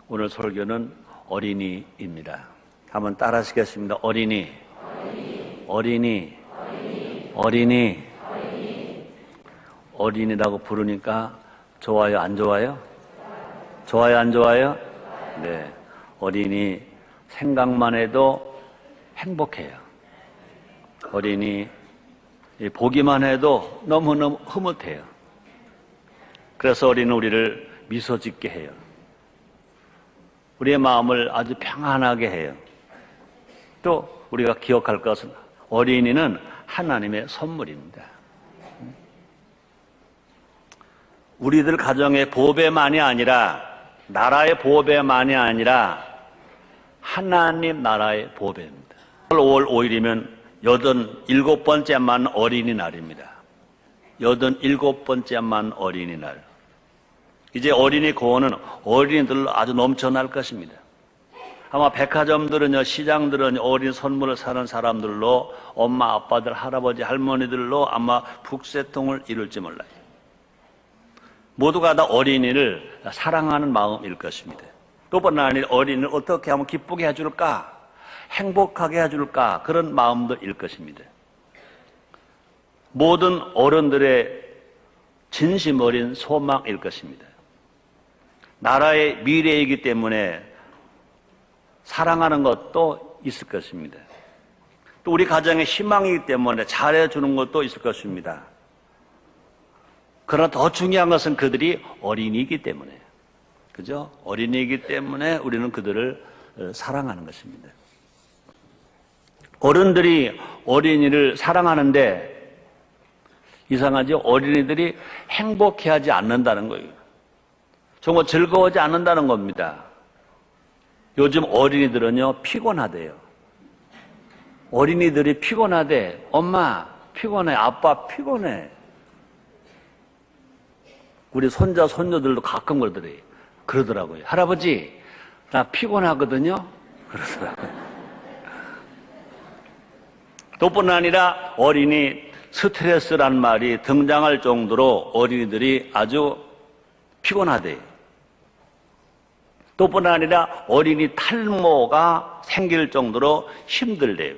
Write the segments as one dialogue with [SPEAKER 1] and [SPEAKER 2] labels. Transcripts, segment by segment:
[SPEAKER 1] 오늘 설교는 어린이입니다. 한번 따라 하시겠습니다. 어린이, 어린이, 어린이, 어린이라고 부르니까 좋아요, 안 좋아요? 좋아요, 안 좋아요? 네. 어린이 생각만 해도 행복해요. 어린이 보기만 해도 너무너무 흐뭇해요. 그래서 어린이는 우리를 미소 짓게 해요. 우리의 마음을 아주 평안하게 해요. 또 우리가 기억할 것은 어린이는 하나님의 선물입니다. 우리들 가정의 보배만이 아니라, 나라의 보배만이 아니라 하나님 나라의 보배입니다. 5월 5일이면 87번째만 어린이날입니다. 87번째만 어린이날. 이제 어린이 고원은 어린이들로 아주 넘쳐날 것입니다. 아마 백화점들은요, 시장들은 어린 선물을 사는 사람들로, 엄마, 아빠들, 할아버지, 할머니들로 아마 북새통을 이룰지 몰라요. 모두가 다 어린이를 사랑하는 마음일 것입니다. 또 뿐 아니라 어린이를 어떻게 하면 기쁘게 해줄까, 행복하게 해줄까, 그런 마음도일 것입니다. 모든 어른들의 진심 어린 소망일 것입니다. 나라의 미래이기 때문에 사랑하는 것도 있을 것입니다. 또 우리 가정의 희망이기 때문에 잘해주는 것도 있을 것입니다. 그러나 더 중요한 것은 그들이 어린이이기 때문에, 그죠? 어린이이기 때문에 우리는 그들을 사랑하는 것입니다. 어른들이 어린이를 사랑하는데 이상하죠? 어린이들이 행복해하지 않는다는 거예요. 정말 즐거워하지 않는다는 겁니다. 요즘 어린이들은요, 피곤하대요. 어린이들이 피곤하대. 엄마 피곤해, 아빠 피곤해. 우리 손자 손녀들도 가끔 그러더라고요. 할아버지 나 피곤하거든요, 그러더라고요. 또뿐 아니라 어린이 스트레스란 말이 등장할 정도로 어린이들이 아주 피곤하대요. 또뿐 아니라 어린이 탈모가 생길 정도로 힘들대요.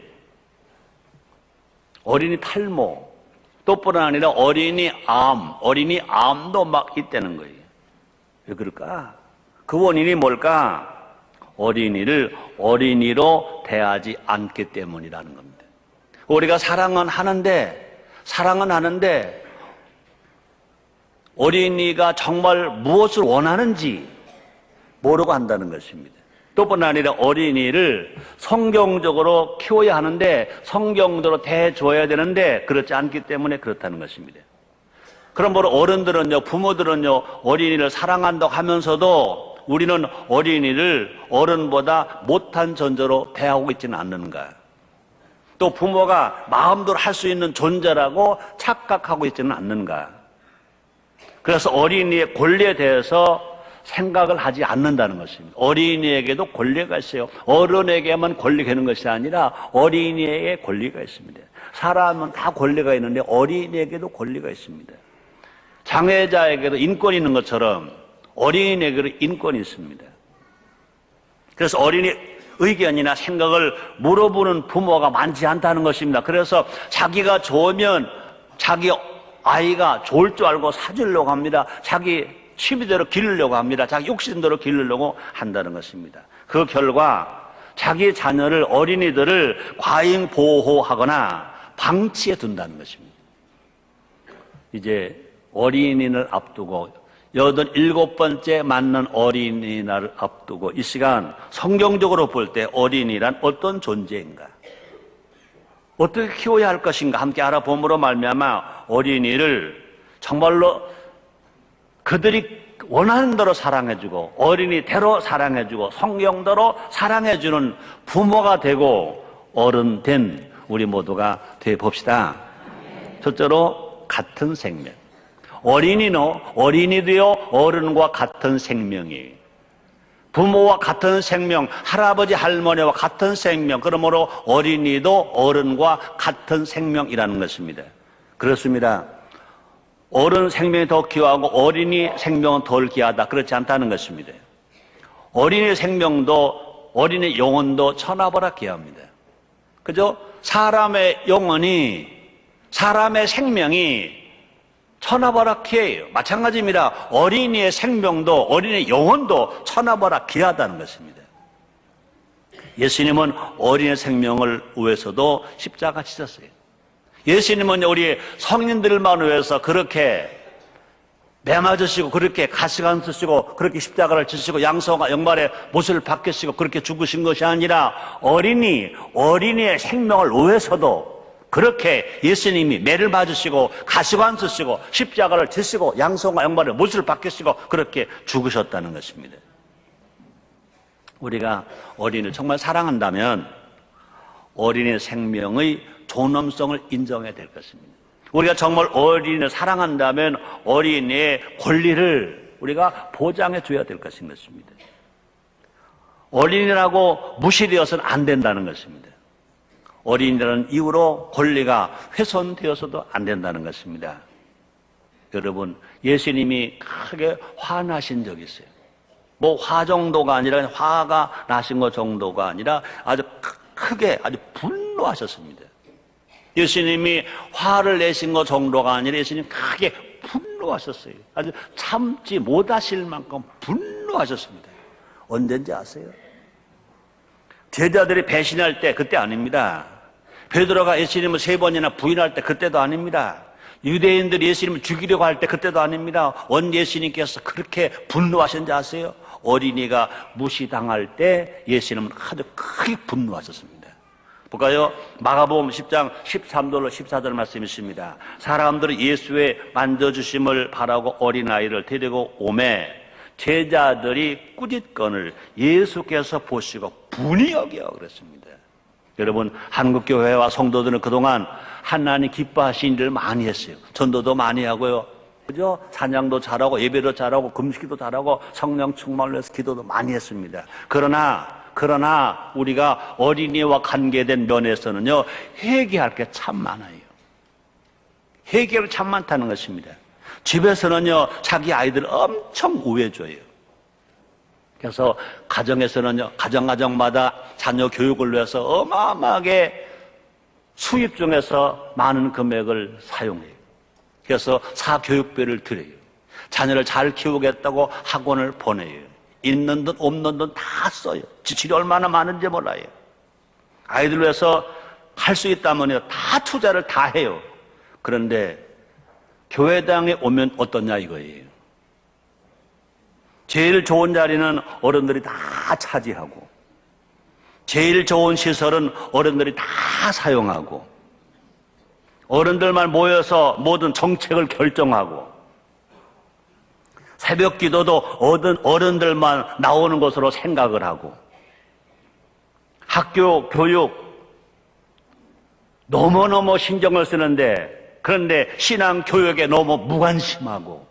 [SPEAKER 1] 어린이 탈모. 또뿐 아니라 어린이 암도 막 있다는 거예요. 왜 그럴까? 그 원인이 뭘까? 어린이를 어린이로 대하지 않기 때문이라는 겁니다. 우리가 사랑은 하는데 어린이가 정말 무엇을 원하는지 모르고 한다는 것입니다. 또뿐 아니라 어린이를 성경적으로 키워야 하는데, 성경적으로 대해줘야 되는데 그렇지 않기 때문에 그렇다는 것입니다. 그러므로 어른들은요, 부모들은요, 어린이를 사랑한다고 하면서도 우리는 어린이를 어른보다 못한 존재로 대하고 있지는 않는가. 또 부모가 마음대로 할 수 있는 존재라고 착각하고 있지는 않는가. 그래서 어린이의 권리에 대해서 생각을 하지 않는다는 것입니다. 어린이에게도 권리가 있어요. 어른에게만 권리가 있는 것이 아니라 어린이에게 권리가 있습니다. 사람은 다 권리가 있는데 어린이에게도 권리가 있습니다. 장애자에게도 인권이 있는 것처럼 어린이에게도 인권이 있습니다. 그래서 어린이 의견이나 생각을 물어보는 부모가 많지 않다는 것입니다. 그래서 자기가 좋으면 자기 아이가 좋을 줄 알고 사주려고 합니다. 자기 취미대로 기르려고 합니다. 자기 욕심대로 기르려고 한다는 것입니다. 그 결과 자기 자녀를, 어린이들을 과잉 보호하거나 방치해 둔다는 것입니다. 이제 어린이날 앞두고 87번째 맞는 어린이날을 앞두고 이 시간 성경적으로 볼 때 어린이란 어떤 존재인가, 어떻게 키워야 할 것인가 함께 알아봄으로 말미암아 어린이를 정말로 그들이 원하는 대로 사랑해주고 어린이대로 사랑해주고 성경대로 사랑해주는 부모가 되고 어른 된 우리 모두가 되봅시다. 첫째로 같은 생명. 어린이도요 어른과 같은 생명이에요. 부모와 같은 생명, 할아버지 할머니와 같은 생명. 그러므로 어린이도 어른과 같은 생명이라는 것입니다. 그렇습니다. 어른 생명이 더 귀하고 어린이 생명은 덜 귀하다, 그렇지 않다는 것입니다. 어린이의 생명도 어린이의 영혼도 천하보라기합니다. 그죠? 사람의 영혼이, 사람의 생명이 천하보라기예요. 마찬가지입니다. 어린이의 생명도 어린이의 영혼도 천하보라기하다는 것입니다. 예수님은 어린이의 생명을 위해서도 십자가 지셨어요. 예수님은 우리 성인들만 위해서 그렇게 매 맞으시고 그렇게 가시관 쓰시고 그렇게 십자가를 지시고 양성과 영말의 못을 박히시고 그렇게 죽으신 것이 아니라 어린이의 생명을 위해서도 그렇게 예수님이 매를 맞으시고 가시관 쓰시고 십자가를 지시고 양성과 영말의 못을 박히시고 그렇게 죽으셨다는 것입니다. 우리가 어린이를 정말 사랑한다면 어린이의 생명의 존엄성을 인정해야 될 것입니다. 우리가 정말 어린이를 사랑한다면 어린이의 권리를 우리가 보장해 줘야 될 것인 것입니다. 어린이라고 무시되어서는 안 된다는 것입니다. 어린이라는 이유로 권리가 훼손되어서도 안 된다는 것입니다. 여러분, 예수님이 크게 화나신 적이 있어요. 뭐 화 정도가 아니라 화가 나신 것 정도가 아니라 아주 크게 아주 분노하셨습니다. 예수님이 화를 내신 것 정도가 아니라 예수님 크게 분노하셨어요. 아주 참지 못하실 만큼 분노하셨습니다. 언젠지 아세요? 제자들이 배신할 때 그때 아닙니다. 베드로가 예수님을 3번이나 부인할 때 그때도 아닙니다. 유대인들이 예수님을 죽이려고 할 때 그때도 아닙니다. 언제 예수님께서 그렇게 분노하셨는지 아세요? 어린이가 무시당할 때 예수님은 아주 크게 분노하셨습니다. 볼까요? 마가복음 10장 13절로 14절 말씀이 있습니다. 사람들은 예수의 만져주심을 바라고 어린아이를 데리고 오매 제자들이 꾸짖건을 예수께서 보시고 분이 여겨 그랬습니다. 여러분, 한국교회와 성도들은 그동안 하나님 기뻐하신 일을 많이 했어요. 전도도 많이 하고요. 그죠? 찬양도 잘하고 예배도 잘하고 금식기도 잘하고 성령 충만을 해서 기도도 많이 했습니다. 그러나 우리가 어린이와 관계된 면에서는요, 회개할 게 참 많아요. 회개가 참 많다는 것입니다. 집에서는요, 자기 아이들 엄청 우애줘요. 그래서 가정에서는요, 가정마다 자녀 교육을 위해서 어마어마하게 수입 중에서 많은 금액을 사용해요. 그래서 사교육비를 드려요. 자녀를 잘 키우겠다고 학원을 보내요. 있는 돈 없는 돈 다 써요. 지출이 얼마나 많은지 몰라요. 아이들 위해서 할 수 있다면 다 투자를 다 해요. 그런데 교회당에 오면 어떠냐 이거예요. 제일 좋은 자리는 어른들이 다 차지하고 제일 좋은 시설은 어른들이 다 사용하고 어른들만 모여서 모든 정책을 결정하고 새벽 기도도 어른들만 나오는 것으로 생각을 하고 학교 교육 너무너무 신경을 쓰는데 그런데 신앙 교육에 너무 무관심하고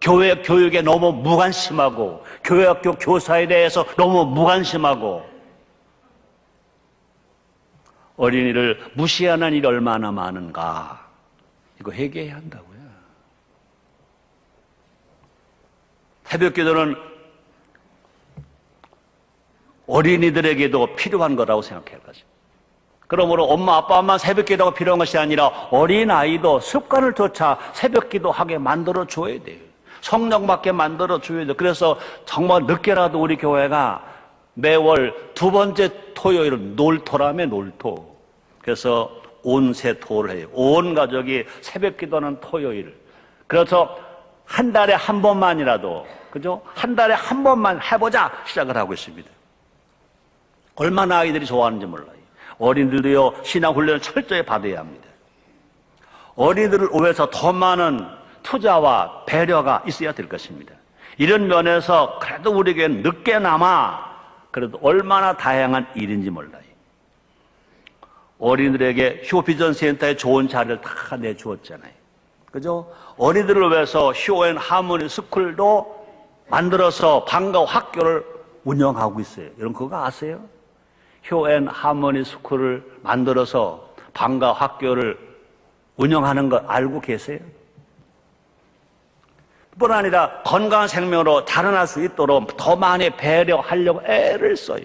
[SPEAKER 1] 교회 교육에 너무 무관심하고 교회학교 교사에 대해서 너무 무관심하고 어린이를 무시하는 일이 얼마나 많은가. 이거 회개해야 한다고요. 새벽 기도는 어린이들에게도 필요한 거라고 생각해야 할 것입니다. 그러므로 엄마 아빠만 새벽 기도가 필요한 것이 아니라 어린아이도 습관을 쫓아 새벽 기도하게 만들어 줘야 돼요. 성령 받게 만들어 줘야 돼요. 그래서 정말 늦게라도 우리 교회가 매월 2번째 토요일은 놀토라며 놀토. 그래서 온세토를 해요. 온 가족이 새벽 기도하는 토요일. 그래서 한 달에 한 번만이라도, 그죠? 한 달에 한 번만 해보자 시작을 하고 있습니다. 얼마나 아이들이 좋아하는지 몰라요. 어린이들도요, 신앙 훈련을 철저히 받아야 합니다. 어린이들을 위해서 더 많은 투자와 배려가 있어야 될 것입니다. 이런 면에서 그래도 우리에게는 늦게나마 그래도 얼마나 다양한 일인지 몰라요. 어린이들에게 휴비전 센터에 좋은 자리를 다 내주었잖아요. 그죠? 어린이들을 위해서 휴앤 하모니 스쿨도 만들어서 방과 학교를 운영하고 있어요. 여러분 그거 아세요? 휴앤 하모니 스쿨을 만들어서 방과 학교를 운영하는 거 알고 계세요? 뿐 아니라 건강한 생명으로 자라날 수 있도록 더 많이 배려하려고 애를 써요.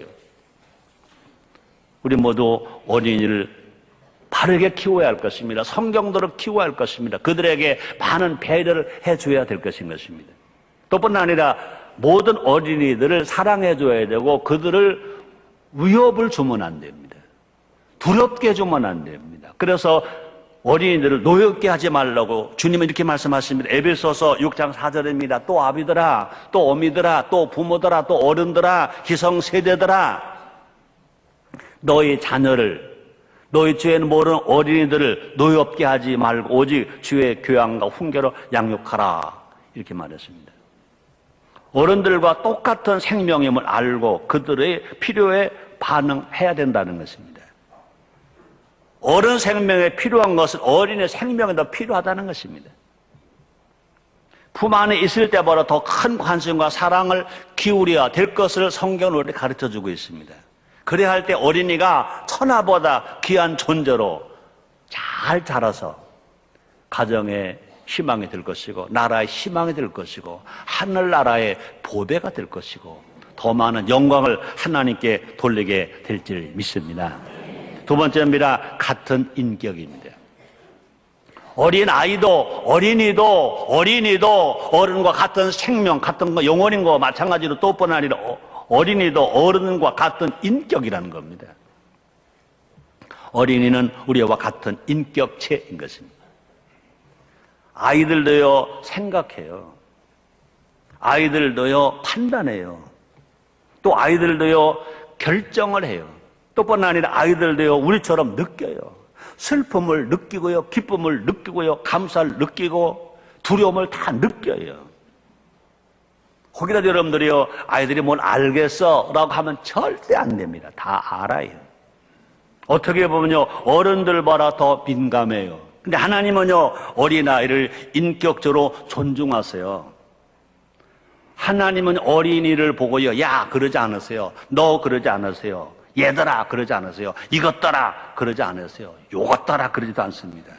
[SPEAKER 1] 우리 모두 어린이를 바르게 키워야 할 것입니다. 성경대로 키워야 할 것입니다. 그들에게 많은 배려를 해줘야 될 것인 것입니다. 또뿐 아니라 모든 어린이들을 사랑해줘야 되고 그들을 위협을 주면 안 됩니다. 두렵게 주면 안 됩니다. 그래서 어린이들을 노엽게 하지 말라고 주님은 이렇게 말씀하십니다. 에베소서 6장 4절입니다. 또 아비들아, 또 어미들아, 또 부모들아, 또 어른들아, 기성세대들아, 너희 자녀를, 너희 죄는 모르는 어린이들을 노엽게 하지 말고 오직 주의 교양과 훈계로 양육하라. 이렇게 말했습니다. 어른들과 똑같은 생명임을 알고 그들의 필요에 반응해야 된다는 것입니다. 어른 생명에 필요한 것은 어린의 생명에 더 필요하다는 것입니다. 품 안에 있을 때보다 더 큰 관심과 사랑을 기울여야 될 것을 성경은 우리에게 가르쳐주고 있습니다. 그래야 할 때 어린이가 천하보다 귀한 존재로 잘 자라서 가정의 희망이 될 것이고 나라의 희망이 될 것이고 하늘나라의 보배가 될 것이고 더 많은 영광을 하나님께 돌리게 될 줄 믿습니다. 두 번째입니다. 같은 인격입니다. 어린이도 어른과 같은 생명, 같은 영혼인 것과 마찬가지로 또뿐 아니라 어린이도 어른과 같은 인격이라는 겁니다. 어린이는 우리와 같은 인격체인 것입니다. 아이들도요, 생각해요. 아이들도요, 판단해요. 또 아이들도요, 결정을 해요. 또뿐 아니라 아이들도요, 우리처럼 느껴요. 슬픔을 느끼고요, 기쁨을 느끼고요, 감사를 느끼고 두려움을 다 느껴요. 혹이라도 여러분들이요, 아이들이 뭘 알겠어 라고 하면 절대 안 됩니다. 다 알아요. 어떻게 보면요, 어른들보다 더 민감해요. 근데 하나님은요, 어린아이를 인격적으로 존중하세요. 하나님은 어린이를 보고요, 야, 그러지 않으세요. 너 그러지 않으세요. 얘들아, 그러지 않으세요. 이것들아, 그러지 않으세요. 요것들아, 그러지도 않습니다.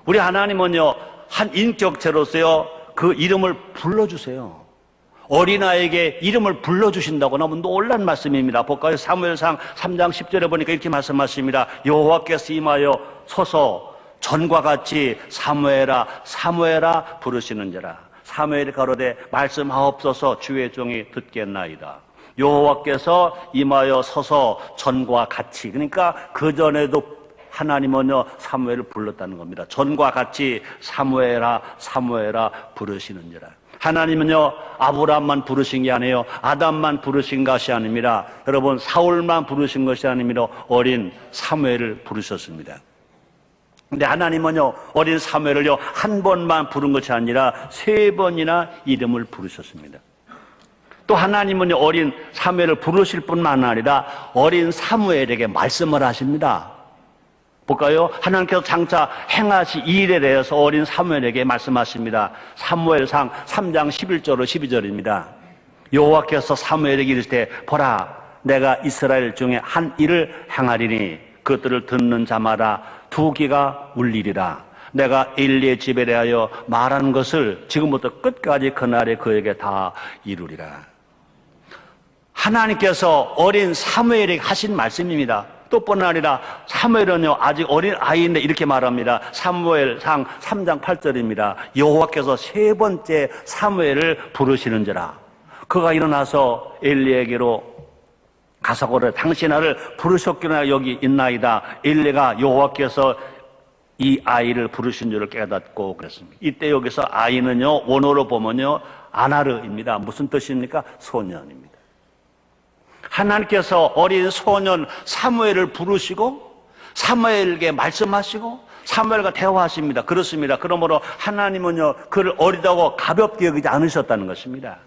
[SPEAKER 1] 우리 하나님은요, 한 인격체로서요, 그 이름을 불러주세요. 어린아이에게 이름을 불러주신다고 너무 놀란 말씀입니다. 볼까요? 사무엘상 3장 10절에 보니까 이렇게 말씀하십니다. 여호와께서 임하여 서서 전과 같이 사무엘아 사무엘아 부르시는지라. 사무엘이 가로되 말씀하옵소서 주의 종이 듣겠나이다. 여호와께서 임하여 서서 전과 같이, 그러니까 그전에도 하나님은요 사무엘을 불렀다는 겁니다. 전과 같이 사무엘아 사무엘아 부르시는지라. 하나님은요 아브라함만 부르신 게 아니에요. 아담만 부르신 것이 아닙니다. 여러분, 사울만 부르신 것이 아닙니다. 어린 사무엘을 부르셨습니다. 근데 하나님은요 어린 사무엘을요 한 번만 부른 것이 아니라 3번이나 이름을 부르셨습니다. 또 하나님은 어린 사무엘을 부르실 뿐만 아니라 어린 사무엘에게 말씀을 하십니다. 볼까요? 하나님께서 장차 행하시 일에 대해서 어린 사무엘에게 말씀하십니다. 사무엘상 3장 11절로 12절입니다. 여호와께서 사무엘에게 이르시되 보라, 내가 이스라엘 중에 한 일을 행하리니 그것들을 듣는 자마다 2귀가 울리리라. 내가 엘리의 집에 대하여 말한 것을 지금부터 끝까지 그날에 그에게 다 이루리라. 하나님께서 어린 사무엘에게 하신 말씀입니다. 또뿐 아니라 사무엘은요 아직 어린 아이인데 이렇게 말합니다. 사무엘상 3장 8절입니다. 여호와께서 3번째 사무엘을 부르시는지라. 그가 일어나서 엘리에게로 가서거래 당신 아를 부르셨기나 여기 있나이다. 엘리가 여호와께서 이 아이를 부르신 줄을 깨닫고 그랬습니다. 이때 여기서 아이는요 원어로 보면요 아나르입니다. 무슨 뜻입니까? 소년입니다. 하나님께서 어린 소년 사무엘을 부르시고 사무엘에게 말씀하시고 사무엘과 대화하십니다. 그렇습니다. 그러므로 하나님은요 그를 어리다고 가볍게 여기지 않으셨다는 것입니다.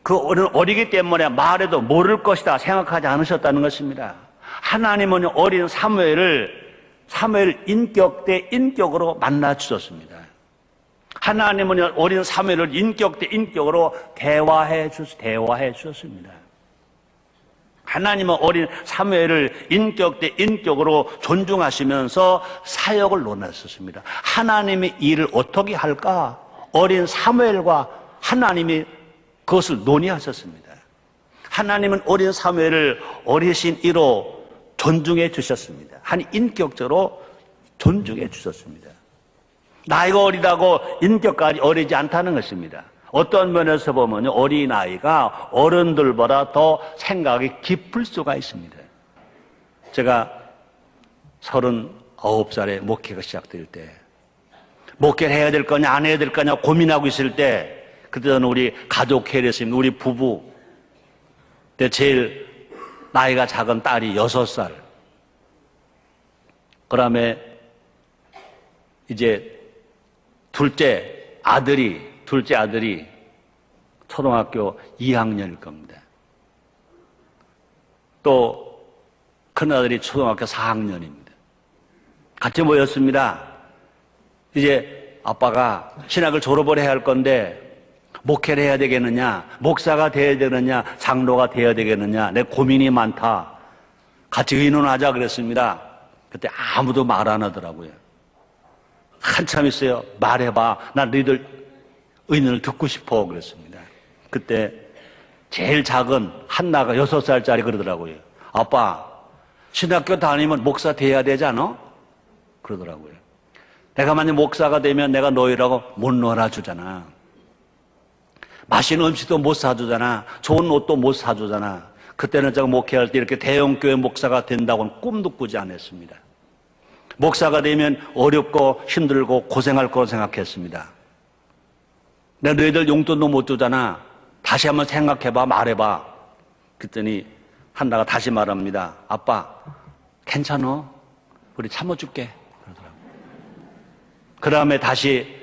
[SPEAKER 1] 그 어리기 때문에 말해도 모를 것이다 생각하지 않으셨다는 것입니다. 하나님은 어린 사무엘 인격 대 인격으로 만나 주셨습니다. 하나님은 어린 사무엘을 인격 대 인격으로 대화해 주셨습니다. 하나님은 어린 사무엘을 인격 대 인격으로 존중하시면서 사역을 논하셨습니다. 하나님의 일을 어떻게 할까? 어린 사무엘과 하나님이 그것을 논의하셨습니다. 하나님은 어린 사무엘을 어리신 이로 존중해 주셨습니다. 한 인격적으로 존중해 주셨습니다. 나이가 어리다고 인격까지 어리지 않다는 것입니다. 어떤 면에서 보면 어린아이가 어른들보다 더 생각이 깊을 수가 있습니다. 제가 39살에 목회가 시작될 때 목회를 해야 될 거냐 안 해야 될 거냐 고민하고 있을 때 그때 저는 우리 가족 회의했습니다. 우리 부부 때 제일 나이가 작은 딸이 6살. 그다음에 이제 둘째 아들이 초등학교 2학년일 겁니다. 또 큰아들이 초등학교 4학년입니다. 같이 모였습니다. 이제 아빠가 신학을 졸업을 해야 할 건데 목회를 해야 되겠느냐, 목사가 돼야 되느냐, 장로가 돼야 되겠느냐, 내 고민이 많다. 같이 의논하자 그랬습니다. 그때 아무도 말 안 하더라고요. 한참 있어요. 말해봐. 나 너희들 의논을 듣고 싶어 그랬습니다. 그때 제일 작은 한나가 6살짜리 그러더라고요. 아빠, 신학교 다니면 목사 돼야 되잖아? 그러더라고요. 내가 만약 목사가 되면 내가 너희라고 못 놀아주잖아. 맛있는 음식도 못 사주잖아. 좋은 옷도 못 사주잖아. 그때는 제가 목회할 때 이렇게 대형교회 목사가 된다고는 꿈도 꾸지 않았습니다. 목사가 되면 어렵고 힘들고 고생할 거라고 생각했습니다. 내가 너희들 용돈도 못 주잖아. 다시 한번 생각해봐, 말해봐. 그랬더니 한나가 다시 말합니다. 아빠, 괜찮아. 우리 참아줄게. 그러더라고요. 그 다음에 다시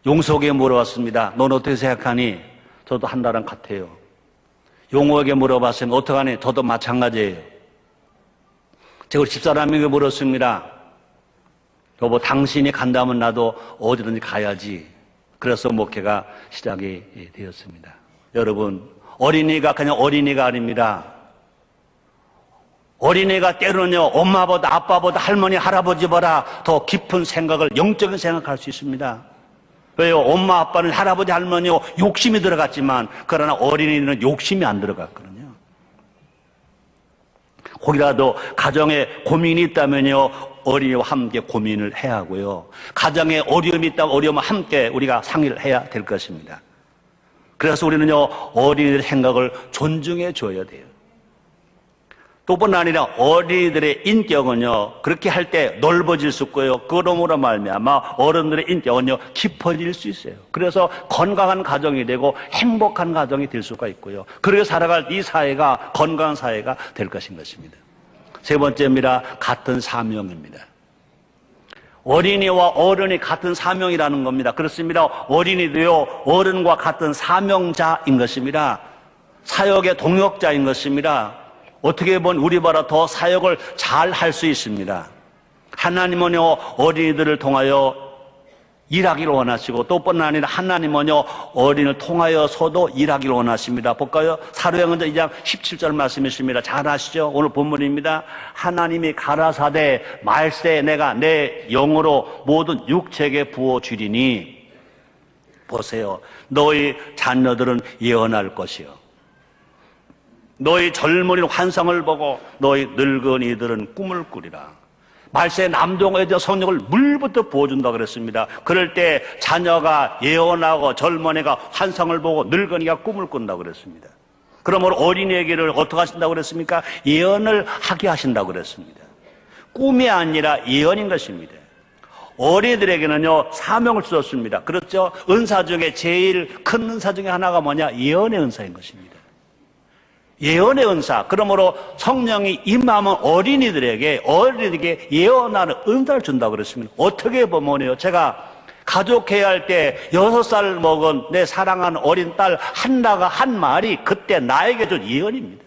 [SPEAKER 1] 용석에게 물어봤습니다. 넌 어떻게 생각하니? 저도 한나랑 같아요. 용호에게 물어봤으면 어떡하니? 저도 마찬가지예요. 제가 우리 집사람에게 물었습니다. 여보, 당신이 간다면 나도 어디든지 가야지. 그래서 목회가 시작이 되었습니다. 여러분, 어린이가 그냥 어린이가 아닙니다. 어린이가 때로는요, 엄마보다 아빠보다 할머니, 할아버지보다 더 깊은 생각을, 영적인 생각할 수 있습니다. 왜요? 엄마, 아빠는 할아버지, 할머니요, 욕심이 들어갔지만, 그러나 어린이는 욕심이 안 들어갔거든요. 혹이라도 가정에 고민이 있다면요, 어린이와 함께 고민을 해야 하고요. 가정에 어려움이 있다면 어려움과 함께 우리가 상의를 해야 될 것입니다. 그래서 우리는요, 어린이들의 생각을 존중해 줘야 돼요. 또뿐 아니라 어린이들의 인격은요, 그렇게 할 때 넓어질 수 있고요. 그러므로 말미암아 어른들의 인격은요, 깊어질 수 있어요. 그래서 건강한 가정이 되고 행복한 가정이 될 수가 있고요. 그렇게 살아갈 이 사회가 건강한 사회가 될 것인 것입니다. 세 번째입니다. 같은 사명입니다. 어린이와 어른이 같은 사명이라는 겁니다. 그렇습니다. 어린이도요, 어른과 같은 사명자인 것입니다. 사역의 동역자인 것입니다. 어떻게 보면 우리보다 더 사역을 잘 할 수 있습니다. 하나님은요, 어린이들을 통하여 일하기를 원하시고, 또뿐 아니라 하나님은요, 어린이를 통하여서도 일하기를 원하십니다. 볼까요? 사도행전 2장 17절 말씀이십니다. 잘 아시죠? 오늘 본문입니다. 하나님이 가라사대 말세 내가 내 영으로 모든 육체에게 부어주리니, 보세요. 너희 자녀들은 예언할 것이요, 너희 젊은이는 환상을 보고 너희 늙은이들은 꿈을 꾸리라. 말세 남종에 대한 성령을 물부터 부어준다 그랬습니다. 그럴 때 자녀가 예언하고 젊은이가 환상을 보고 늙은이가 꿈을 꾼다고 그랬습니다. 그러므로 어린이에게를 어떻게 하신다고 그랬습니까? 예언을 하게 하신다고 그랬습니다. 꿈이 아니라 예언인 것입니다. 어린이들에게는요, 사명을 주셨습니다. 그렇죠? 은사 중에 제일 큰 은사 중에 하나가 뭐냐? 예언의 은사인 것입니다. 예언의 은사. 그러므로 성령이 임하면 어린이들에게 예언하는 은사를 준다고 그랬습니다. 어떻게 보면요, 제가 가족회의 할 때 6살 먹은 내 사랑하는 어린 딸 한나가 한 말이 그때 나에게 준 예언입니다.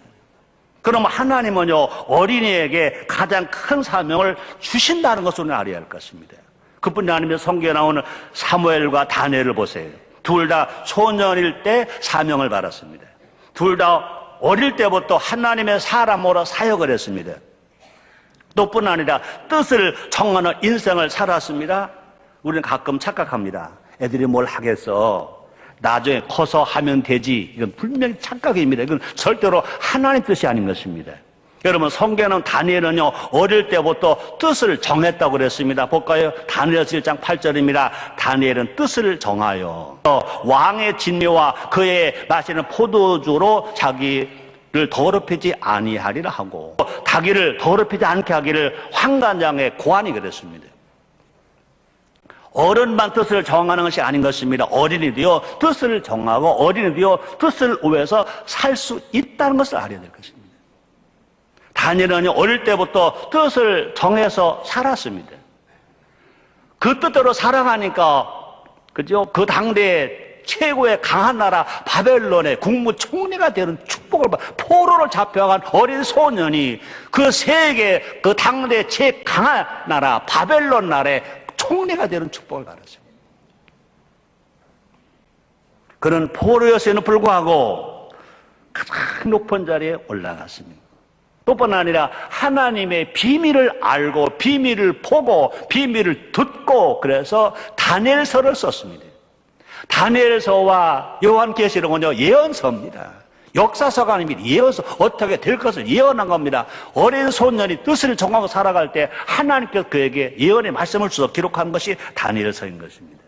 [SPEAKER 1] 그러면 하나님은요, 어린이에게 가장 큰 사명을 주신다는 것을 알아야 할 것입니다. 그뿐이 아니면 성경에 나오는 사무엘과 다니엘을 보세요. 둘 다 소년일 때 사명을 받았습니다. 둘 다 어릴 때부터 하나님의 사람으로 사역을 했습니다. 또뿐 아니라 뜻을 정하는 인생을 살았습니다. 우리는 가끔 착각합니다. 애들이 뭘 하겠어, 나중에 커서 하면 되지. 이건 분명히 착각입니다. 이건 절대로 하나님 뜻이 아닌 것입니다. 여러분, 성경은 다니엘은요, 어릴 때부터 뜻을 정했다고 그랬습니다. 볼까요? 다니엘서 1장 8절입니다. 다니엘은 뜻을 정하여 왕의 진미와 그의 마시는 포도주로 자기를 더럽히지 아니하리라 하고, 자기를 더럽히지 않게 하기를 환관장의 고안이 그랬습니다. 어른만 뜻을 정하는 것이 아닌 것입니다. 어린이도요, 뜻을 정하고 어린이도요, 뜻을 위해서 살 수 있다는 것을 알아야 될 것입니다. 다니엘은 어릴 때부터 뜻을 정해서 살았습니다. 그 뜻대로 살아가니까, 그죠? 그 당대의 최고의 강한 나라 바벨론의 국무총리가 되는 축복을 받아, 포로로 잡혀간 어린 소년이 그 세계, 그 당대 최 강한 나라 바벨론 나라의 총리가 되는 축복을 받았습니다. 그는 포로였음에도 불구하고 가장 높은 자리에 올라갔습니다. 또뿐 아니라 하나님의 비밀을 알고 비밀을 보고 비밀을 듣고, 그래서 다니엘서를 썼습니다. 다니엘서와 요한계시록은요, 예언서입니다. 역사서가 아닙니다. 예언서, 어떻게 될 것을 예언한 겁니다. 어린 소년이 뜻을 정하고 살아갈 때 하나님께서 그에게 예언의 말씀을 주셔서 기록한 것이 다니엘서인 것입니다.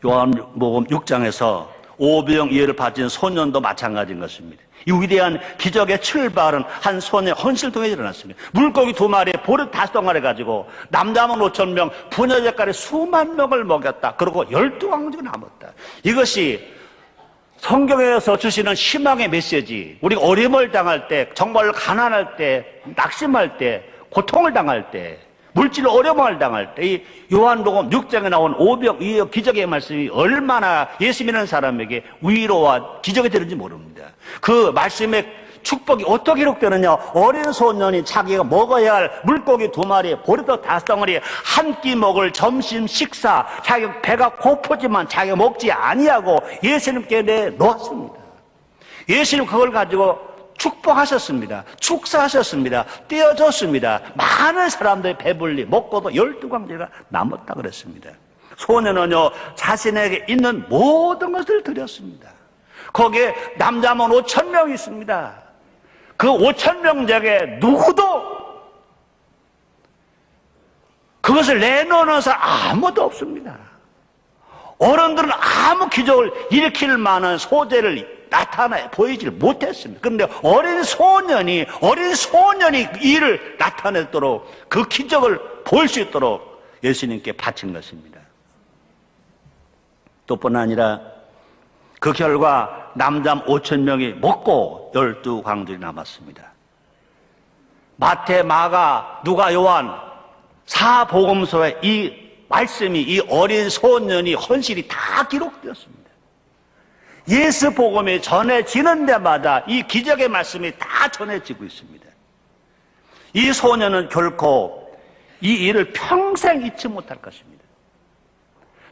[SPEAKER 1] 요한복음 6장에서 오병 이어를 바친 소년도 마찬가지인 것입니다. 이 위대한 기적의 출발은 한 소년의 헌신을 통해 일어났습니다. 물고기 2마리에 보리 5덩어리 가지고 남자만 5,000명, 부녀자까지 수만 명을 먹였다. 그리고 12왕족이 남았다. 이것이 성경에서 주시는 희망의 메시지. 우리가 어려움을 당할 때, 정말 가난할 때, 낙심할 때, 고통을 당할 때, 물질 어려움을 당할 때, 이 요한복음 6장에 나온 오병이어 기적의 말씀이 얼마나 예수 믿는 사람에게 위로와 기적이 되는지 모릅니다. 그 말씀의 축복이 어떻게 기록되느냐? 어린 소년이 자기가 먹어야 할 물고기 2마리, 보리떡 5덩어리, 한 끼 먹을 점심 식사, 자기 배가 고프지만 자기가 먹지 아니하고 예수님께 내놓았습니다. 예수님 그걸 가지고 축복하셨습니다. 축사하셨습니다. 떼어줬습니다. 많은 사람들이 배불리 먹고도 12광지가 남았다 그랬습니다. 소년은요, 자신에게 있는 모든 것을 드렸습니다. 거기에 남자만 5,000명이 있습니다. 그 5,000명 중에 누구도 그것을 내놓는 사람 아무도 없습니다. 어른들은 아무 기적을 일으킬 만한 소재를 나타내 보이질 못했습니다. 그런데 어린 소년이 이를 나타내도록, 그 기적을 볼 수 있도록 예수님께 바친 것입니다. 또뿐 아니라 그 결과 남자 5,000명이 먹고 12광들이 남았습니다. 마태, 마가, 누가, 요한 사복음서에 이 말씀이, 이 어린 소년이 헌신이 다 기록되었습니다. 예수 복음이 전해지는 데마다 이 기적의 말씀이 다 전해지고 있습니다. 이 소년은 결코 이 일을 평생 잊지 못할 것입니다.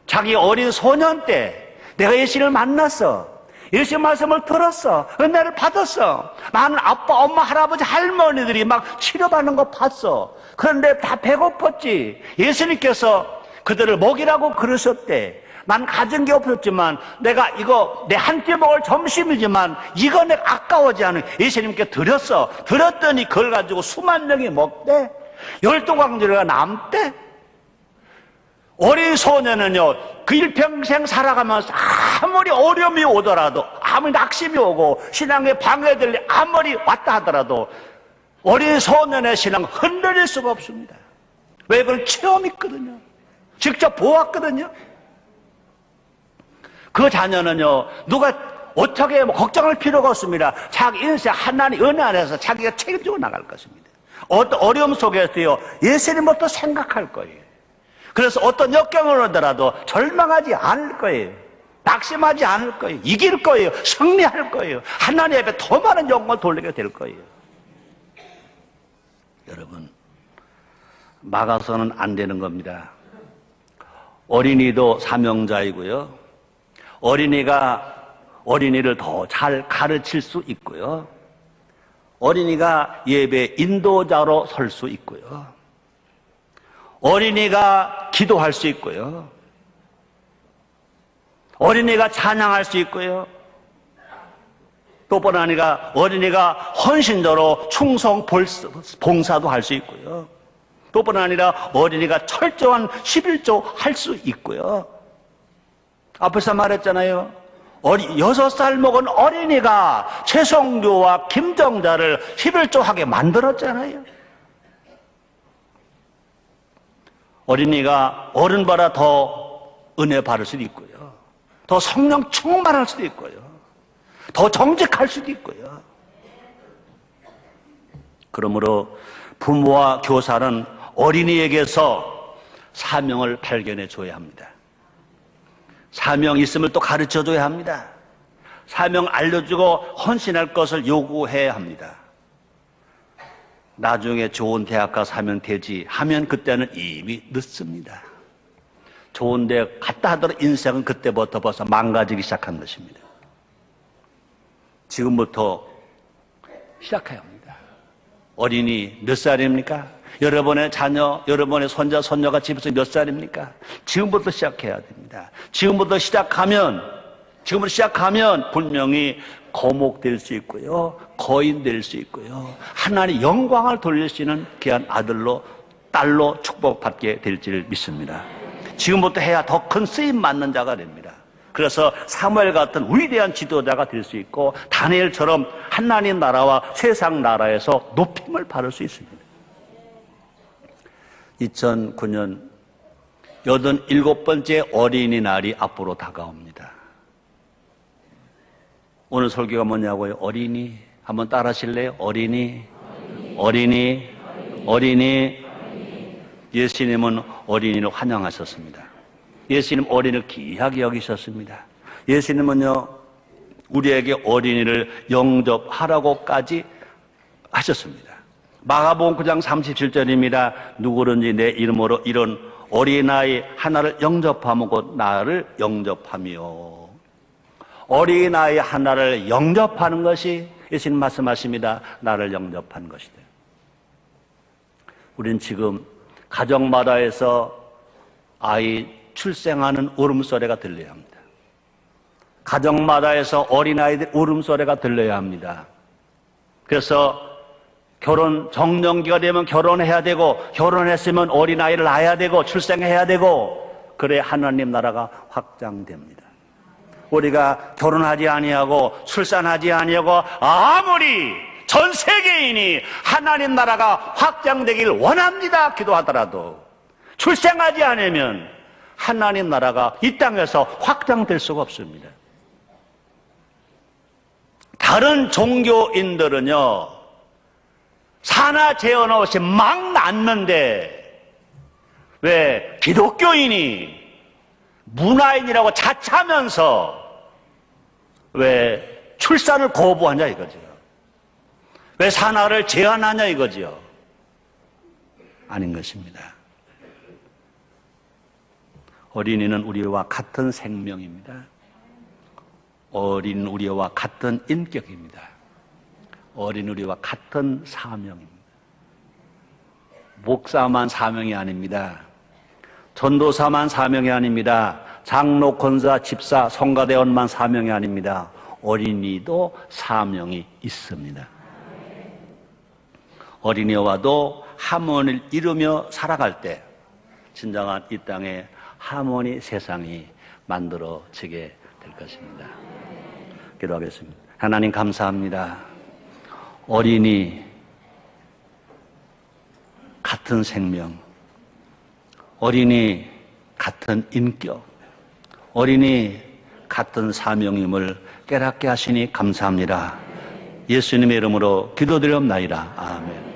[SPEAKER 1] 자기 어린 소년 때 내가 예수를 만났어, 예수 말씀을 들었어, 은혜를 받았어, 많은 아빠, 엄마, 할아버지, 할머니들이 막 치료받는 거 봤어. 그런데 다 배고팠지. 예수님께서 그들을 먹이라고 그러셨대. 난 가진 게 없었지만 내가 이거 내 한 끼 먹을 점심이지만 이거 내가 아까워지 않은 예수님께 드렸어. 드렸더니 그걸 가지고 수만 명이 먹대. 12광주리가 남대. 어린 소년은요, 그 일평생 살아가면서 아무리 어려움이 오더라도, 아무리 낙심이 오고 신앙의 방해들이 아무리 왔다 하더라도 어린 소년의 신앙은 흔들릴 수가 없습니다. 왜? 그걸 체험했거든요. 직접 보았거든요. 그 자녀는요, 누가 어떻게 걱정할 필요가 없습니다. 자기 인생 하나님 은혜 안에서 자기가 책임지고 나갈 것입니다. 어떤 어려움 속에서요, 예수님부터 생각할 거예요. 그래서 어떤 역경을 오더라도 절망하지 않을 거예요. 낙심하지 않을 거예요. 이길 거예요. 승리할 거예요. 하나님 앞에 더 많은 영광을 돌리게 될 거예요. 여러분, 막아서는 안 되는 겁니다. 어린이도 사명자이고요, 어린이가 어린이를 더 잘 가르칠 수 있고요. 어린이가 예배 인도자로 설 수 있고요. 어린이가 기도할 수 있고요. 어린이가 찬양할 수 있고요. 또뿐 아니라 어린이가 헌신적으로 충성 봉사도 할 수 있고요. 또뿐 아니라 어린이가 철저한 11조 할 수 있고요. 앞에서 말했잖아요. 6살 먹은 어린이가 최성교와 김정자를 11조 하게 만들었잖아요. 어린이가 어른보다 더 은혜 받을 수도 있고요. 더 성령 충만할 수도 있고요. 더 정직할 수도 있고요. 그러므로 부모와 교사는 어린이에게서 사명을 발견해 줘야 합니다. 사명 있음을 또 가르쳐 줘야 합니다. 사명 알려주고 헌신할 것을 요구해야 합니다. 나중에 좋은 대학 가서 하면 되지 하면 그때는 이미 늦습니다. 좋은 대학 갔다 하더라도 인생은 그때부터 벌써 망가지기 시작한 것입니다. 지금부터 시작해야 합니다. 어린이 몇 살입니까? 여러분의 자녀, 여러분의 손자, 손녀가 집에서 몇 살입니까? 지금부터 시작해야 됩니다. 지금부터 시작하면 분명히 거목될 수 있고요. 거인 될 수 있고요. 하나님의 영광을 돌릴 수 있는 귀한 아들로, 딸로 축복받게 될지를 믿습니다. 지금부터 해야 더 큰 쓰임 받는 자가 됩니다. 그래서 사무엘 같은 위대한 지도자가 될 수 있고 다니엘처럼 하나님 나라와 세상 나라에서 높임을 받을 수 있습니다. 2009년 87번째 어린이날이 앞으로 다가옵니다. 오늘 설교가 뭐냐고요? 어린이. 한번 따라 하실래요? 어린이. 예수님은 어린이를 환영하셨습니다. 예수님 어린이를 귀하게 여기셨습니다. 예수님은요, 우리에게 어린이를 영접하라고까지 하셨습니다. 마가복음 9장 37절입니다. 누구든지 내 이름으로 이런 어린아이 하나를 영접하면 곧 나를 영접하며. 어린아이 하나를 영접하는 것이 예수님 말씀하십니다. 나를 영접하는 것이다. 우린 지금 가정마다에서 아이 출생하는 울음소리가 들려야 합니다. 가정마다에서 어린아이들 울음소리가 들려야 합니다. 그래서 결혼 정년기가 되면 결혼해야 되고, 결혼했으면 어린아이를 낳아야 되고, 출생해야 되고, 그래야 하나님 나라가 확장됩니다. 우리가 결혼하지 아니하고 출산하지 아니하고 아무리 전 세계인이 하나님 나라가 확장되길 원합니다 기도하더라도 출생하지 않으면 하나님 나라가 이 땅에서 확장될 수가 없습니다. 다른 종교인들은요, 사나 제한 없이 막 낳는데 왜 기독교인이 문화인이라고 자처하면서 왜 출산을 거부하냐 이거죠. 왜 산하를 제한하냐 이거죠. 아닌 것입니다. 어린이는 우리와 같은 생명입니다. 어린 우리와 같은 인격입니다. 어린 우리와 같은 사명입니다. 목사만 사명이 아닙니다. 전도사만 사명이 아닙니다. 장로, 권사, 집사, 성가대원만 사명이 아닙니다. 어린이도 사명이 있습니다. 어린이와도 하모니를 이루며 살아갈 때 진정한 이 땅에 하모니 세상이 만들어지게 될 것입니다. 기도하겠습니다. 하나님 감사합니다. 어린이 같은 생명, 어린이 같은 인격, 어린이 같은 사명임을 깨닫게 하시니 감사합니다. 예수님의 이름으로 기도드리옵나이다. 아멘.